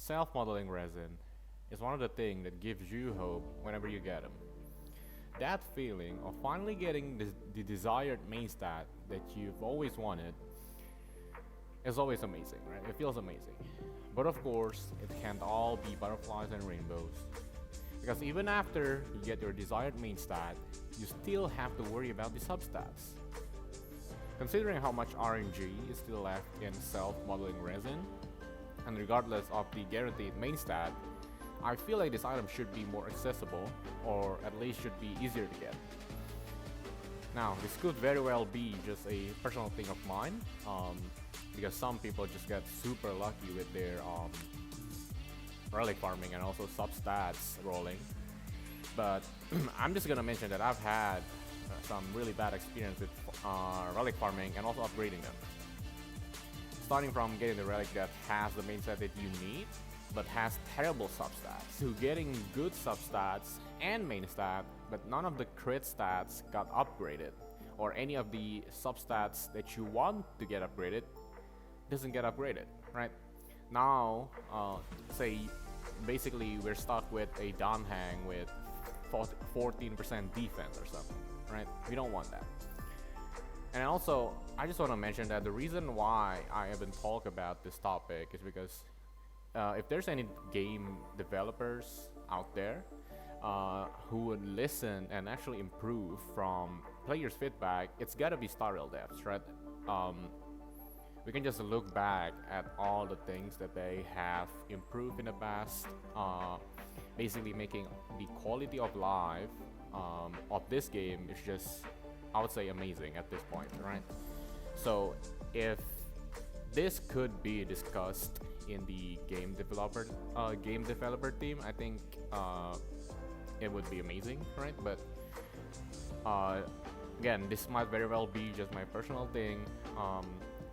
self-modeling resin is one of the things that gives you hope whenever you get them. That feeling of finally getting the desired main stat that you've always wanted is always amazing, right? It feels amazing. But of course, it can't all be butterflies and rainbows. Because even after you get your desired main stat, you still have to worry about the substats. Considering how much RNG is still left in self-modeling resin, and regardless of the guaranteed main stat, I feel like this item should be more accessible, or at least should be easier to get. Now, this could very well be just a personal thing of mine, because some people just get super lucky with their relic farming and also substats rolling. But I'm just gonna mention that I've had some really bad experience with relic farming and also upgrading them. Starting from getting the relic that has the main stat that you need, but has terrible substats, to getting good substats and main stat, but none of the crit stats got upgraded, or any of the substats that you want to get upgraded doesn't get upgraded, right? Now, say basically we're stuck with a Danhang with 14% defense or something, right? We don't want that. And also, I just want to mention that the reason why I even talk about this topic is because if there's any game developers out there who would listen and actually improve from players' feedback, it's gotta be Star Rail devs, right? We can just look back at all the things that they have improved in the past, basically making the quality of life of this game is just, I would say, amazing at this point, right? So if this could be discussed in the game developer team, I think it would be amazing, right? But again, this might very well be just my personal thing.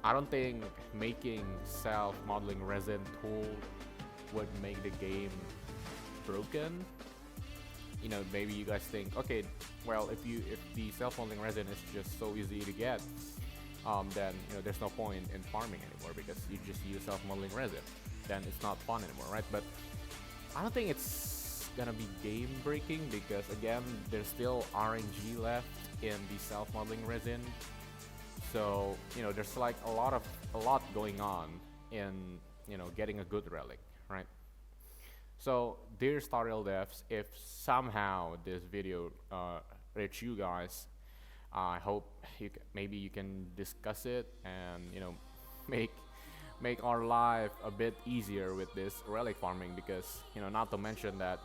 I don't think making self-modeling resin tool would make the game broken. You know, maybe you guys think, okay, well, if the self-modeling resin is just so easy to get, then there's no point in farming anymore because you just use self-modeling resin. Then it's not fun anymore, right? But I don't think it's gonna be game breaking because again, there's still RNG left in the self-modeling resin. So there's like a lot going on in getting a good relic, right? So dear Star Rail devs, if somehow this video reach you guys, I hope maybe you can discuss it and make our life a bit easier with this relic farming, because not to mention that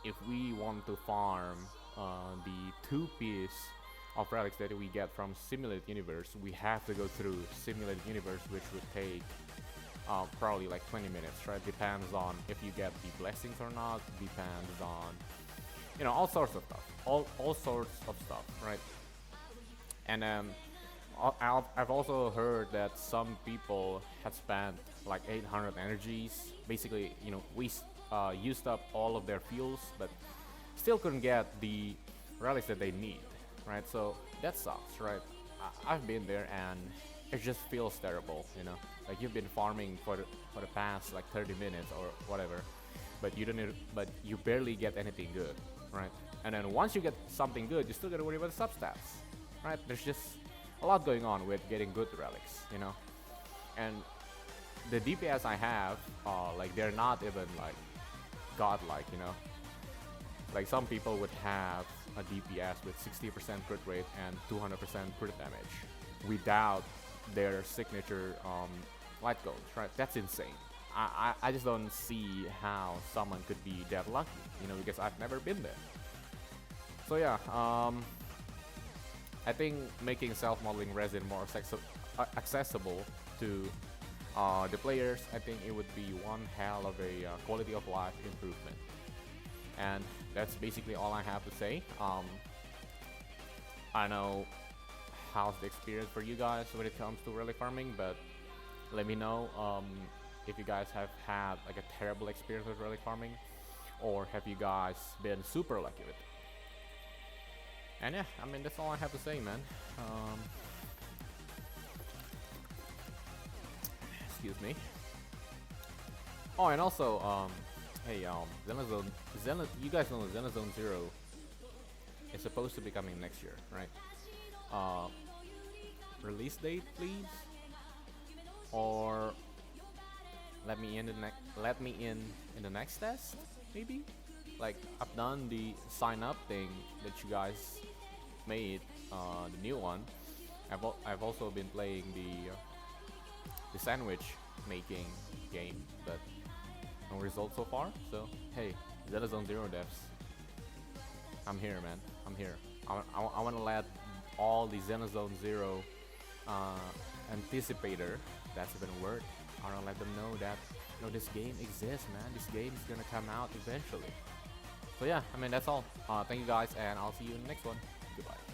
if we want to farm the 2-piece of relics that we get from Simulated Universe, we have to go through Simulated Universe, which would take probably like 20 minutes, right? Depends on if you get the blessings or not, depends on all sorts of stuff, all sorts of stuff, right? And I've also heard that some people had spent like 800 energies, basically we used up all of their fuels, but still couldn't get the relics that they need, right? So that sucks, right? I've been there and it just feels terrible, like you've been farming for the past like 30 minutes or whatever, but you barely get anything good, right? And then once you get something good, you still gotta worry about the substats, right? There's just a lot going on with getting good relics, and the DPS I have, like they're not even like godlike, like some people would have a DPS with 60% crit rate and 200% crit damage without their signature light goals, right? That's insane. I just don't see how someone could be that lucky, because I've never been there. So yeah, I think making self-modeling resin more accessible to the players, I think it would be one hell of a quality of life improvement. And that's basically all I have to say. I know how's the experience for you guys when it comes to relic farming, but let me know if you guys have had like a terrible experience with relic farming, or have you guys been super lucky with it. And yeah, I mean, that's all I have to say, man. Excuse me. Oh, and also, hey, you guys know Xenozone Zero is supposed to be coming next year, right? Uh, Release date, please, or let me in the next test, maybe. Like I've done the sign up thing that you guys made, the new one. I've also been playing the sandwich making game, but no results so far. So hey, Xenozone Zero devs, I'm here, man. I'm here. I want to let all the Xenozone Zero anticipator, that's even a word. I want to let them know that this game exists, man. This game is gonna come out eventually. So yeah, I mean that's all. Thank you guys, and I'll see you in the next one. Goodbye.